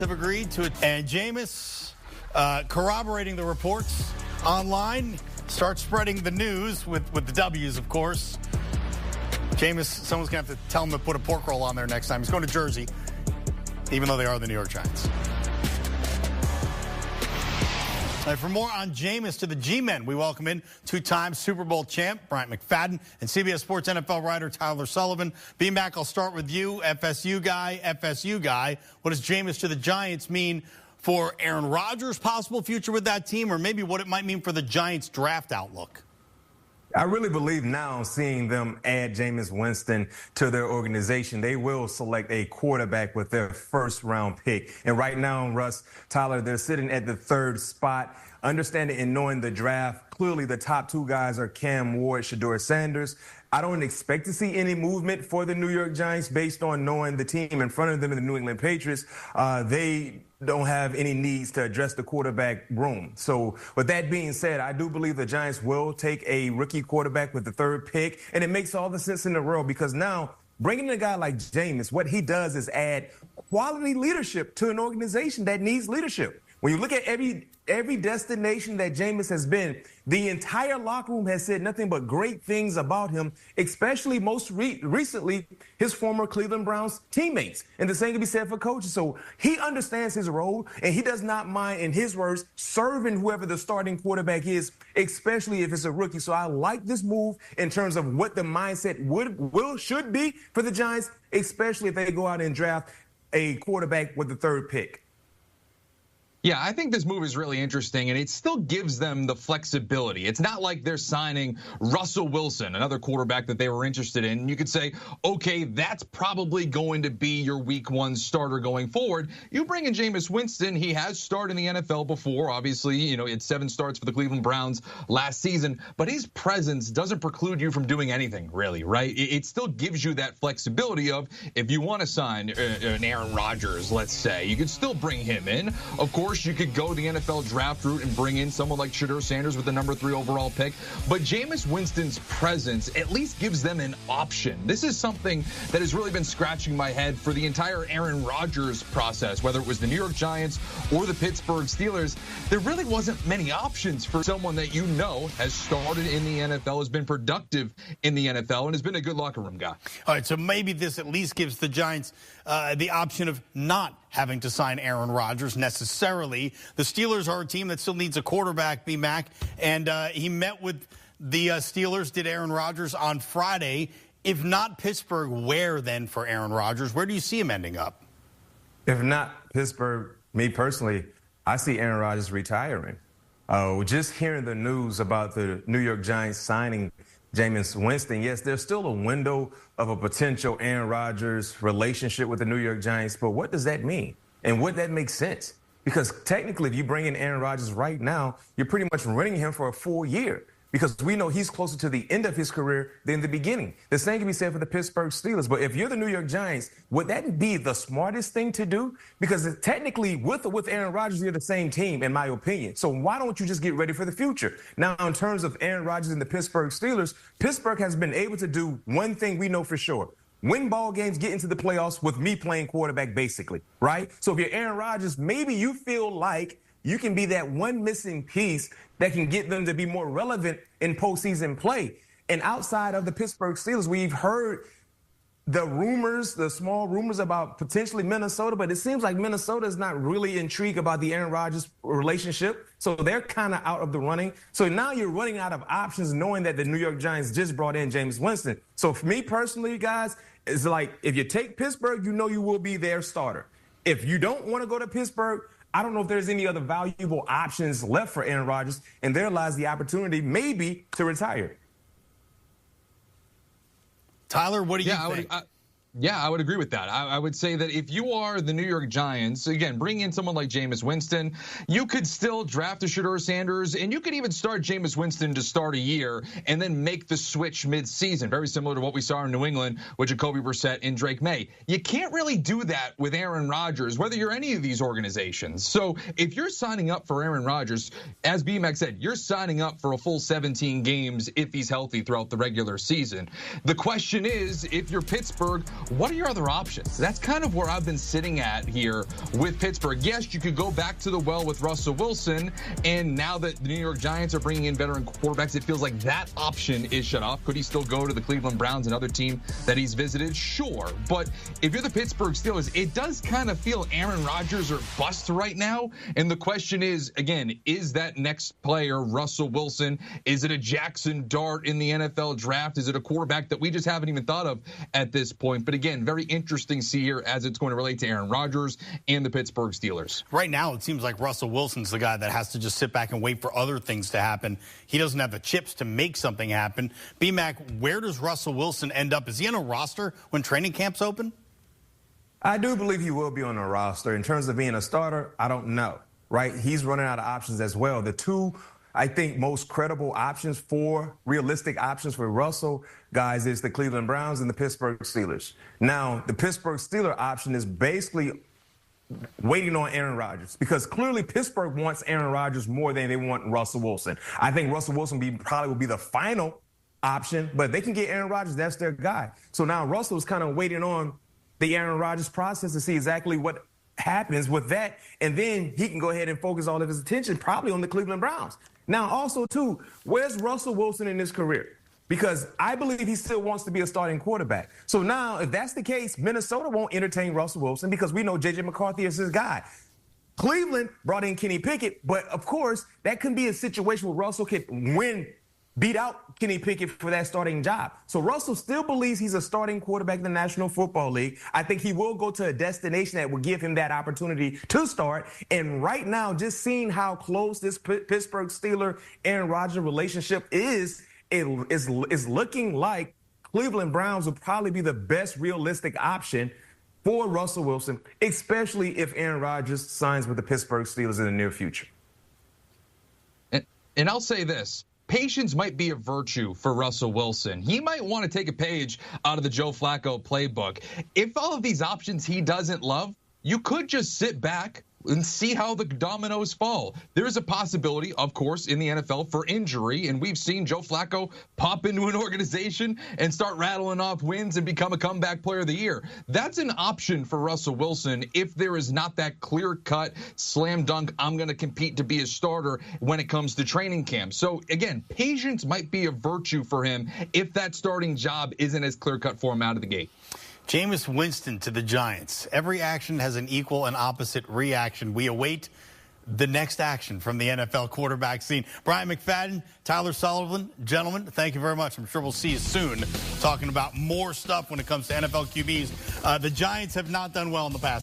have agreed to it. And Jameis, corroborating the reports online, starts spreading the news with the W's, of course. Jameis, someone's going to have to tell him to put a pork roll on there next time. He's going to Jersey, even though they are the New York Giants. For more on Jameis to the G-Men, we welcome in two-time Super Bowl champ Bryant McFadden and CBS Sports NFL writer Tyler Sullivan. B-Mac, I'll start with you, FSU guy. What does Jameis to the Giants mean for Aaron Rodgers' possible future with that team, or maybe what it might mean for the Giants' draft outlook? I really believe now, seeing them add Jameis Winston to their organization, they will select a quarterback with their first-round pick. And right now, Russ, Tyler, they're sitting at the third spot. Understanding and knowing the draft, clearly the top two guys are Cam Ward, Shedeur Sanders. I don't expect to see any movement for the New York Giants based on knowing the team in front of them, the New England Patriots. They don't have any needs to address the quarterback room. So with that being said, I do believe the Giants will take a rookie quarterback with the third pick. And it makes all the sense in the world because now bringing in a guy like Jameis, what he does is add quality leadership to an organization that needs leadership. When you look at every destination that Jameis has been, the entire locker room has said nothing but great things about him, especially most recently his former Cleveland Browns teammates. And the same can be said for coaches. So he understands his role, and he does not mind, in his words, serving whoever the starting quarterback is, especially if it's a rookie. So I like this move in terms of what the mindset should be for the Giants, especially if they go out and draft a quarterback with the third pick. Yeah, I think this move is really interesting, and it still gives them the flexibility. It's not like they're signing Russell Wilson, another quarterback that they were interested in. You could say, okay, that's probably going to be your week one starter going forward. You bring in Jameis Winston. He has started in the NFL before. Obviously, you know, it's 7 starts for the Cleveland Browns last season, but his presence doesn't preclude you from doing anything, really, right? It still gives you that flexibility of, if you want to sign an Aaron Rodgers, let's say, you could still bring him in. Of course, you could go the NFL draft route and bring in someone like Shedeur Sanders with the number 3 overall pick. But Jameis Winston's presence at least gives them an option. This is something that has really been scratching my head for the entire Aaron Rodgers process, whether it was the New York Giants or the Pittsburgh Steelers. There really wasn't many options for someone that you know has started in the NFL, has been productive in the NFL, and has been a good locker room guy. All right, so maybe this at least gives the Giants the option of not having to sign Aaron Rodgers necessarily. The Steelers are a team that still needs a quarterback, B-Mac, and he met with the Steelers, did Aaron Rodgers on Friday. If not Pittsburgh, where then for Aaron Rodgers? Where do you see him ending up? If not Pittsburgh, me personally, I see Aaron Rodgers retiring. Just hearing the news about the New York Giants signing Jameis Winston, yes, there's still a window of a potential Aaron Rodgers relationship with the New York Giants, but what does that mean? And would that make sense? Because technically, if you bring in Aaron Rodgers right now, you're pretty much running him for a full year, because we know he's closer to the end of his career than the beginning. The same can be said for the Pittsburgh Steelers. But if you're the New York Giants, would that be the smartest thing to do? Because technically, with Aaron Rodgers, you're the same team, in my opinion. So why don't you just get ready for the future? Now, in terms of Aaron Rodgers and the Pittsburgh Steelers, Pittsburgh has been able to do one thing we know for sure: win ball games, get into the playoffs with me playing quarterback, basically, right? So if you're Aaron Rodgers, maybe you feel like you can be that one missing piece that can get them to be more relevant in postseason play. And outside of the Pittsburgh Steelers, we've heard the rumors, the small rumors about potentially Minnesota, but it seems like Minnesota is not really intrigued about the Aaron Rodgers relationship. So they're kind of out of the running. So now you're running out of options, knowing that the New York Giants just brought in Jameis Winston. So for me personally, guys, it's like, if you take Pittsburgh, you know you will be their starter. If you don't want to go to Pittsburgh, I don't know if there's any other valuable options left for Aaron Rodgers, and there lies the opportunity maybe to retire. Tyler, what do you think? I would agree with that. I would say that if you are the New York Giants, again, bring in someone like Jameis Winston, you could still draft a Shedeur Sanders, and you could even start Jameis Winston to start a year and then make the switch mid-season, very similar to what we saw in New England with Jacoby Brissett and Drake May. You can't really do that with Aaron Rodgers, whether you're any of these organizations. So if you're signing up for Aaron Rodgers, as B-Mac said, you're signing up for a full 17 games if he's healthy throughout the regular season. The question is, if you're Pittsburgh, what are your other options? That's kind of where I've been sitting at here with Pittsburgh. Yes, you could go back to the well with Russell Wilson, and now that the New York Giants are bringing in veteran quarterbacks, it feels like that option is shut off. Could he still go to the Cleveland Browns, another team that he's visited? Sure, but if you're the Pittsburgh Steelers, it does kind of feel Aaron Rodgers or bust right now, and the question is, again, is that next player Russell Wilson? Is it a Jackson Dart in the NFL draft? Is it a quarterback that we just haven't even thought of at this point? But again, very interesting to see here as it's going to relate to Aaron Rodgers and the Pittsburgh Steelers. Right now, it seems like Russell Wilson's the guy that has to just sit back and wait for other things to happen. He doesn't have the chips to make something happen. B-Mac, where does Russell Wilson end up? Is he on a roster when training camp's open? I do believe he will be on a roster. In terms of being a starter, I don't know, right? He's running out of options as well. The two, I think, most credible options realistic options for Russell, guys, is the Cleveland Browns and the Pittsburgh Steelers. Now, the Pittsburgh Steelers option is basically waiting on Aaron Rodgers, because clearly Pittsburgh wants Aaron Rodgers more than they want Russell Wilson. I think Russell Wilson probably will be the final option, but they can get Aaron Rodgers. That's their guy. So now Russell's kind of waiting on the Aaron Rodgers process to see exactly what happens with that, and then he can go ahead and focus all of his attention probably on the Cleveland Browns. Now, also, too, where's Russell Wilson in his career? Because I believe he still wants to be a starting quarterback. So now, if that's the case, Minnesota won't entertain Russell Wilson because we know J.J. McCarthy is his guy. Cleveland brought in Kenny Pickett, but, of course, that can be a situation where Russell could beat out Kenny Pickett for that starting job. So Russell still believes he's a starting quarterback in the National Football League. I think he will go to a destination that will give him that opportunity to start. And right now, just seeing how close this Pittsburgh Steelers Aaron Rodgers relationship is looking like Cleveland Browns will probably be the best realistic option for Russell Wilson, especially if Aaron Rodgers signs with the Pittsburgh Steelers in the near future. And I'll say this. Patience might be a virtue for Russell Wilson. He might want to take a page out of the Joe Flacco playbook. If all of these options he doesn't love, you could just sit back and see how the dominoes fall. There is a possibility, of course, in the NFL for injury, and we've seen Joe Flacco pop into an organization and start rattling off wins and become a comeback player of the year. That's an option for Russell Wilson if there is not that clear-cut, slam dunk, I'm going to compete to be a starter when it comes to training camp. So, again, patience might be a virtue for him if that starting job isn't as clear-cut for him out of the gate. Jameis Winston to the Giants. Every action has an equal and opposite reaction. We await the next action from the NFL quarterback scene. Bryant McFadden, Tyler Sullivan, gentlemen, thank you very much. I'm sure we'll see you soon talking about more stuff when it comes to NFL QBs. The Giants have not done well in the past.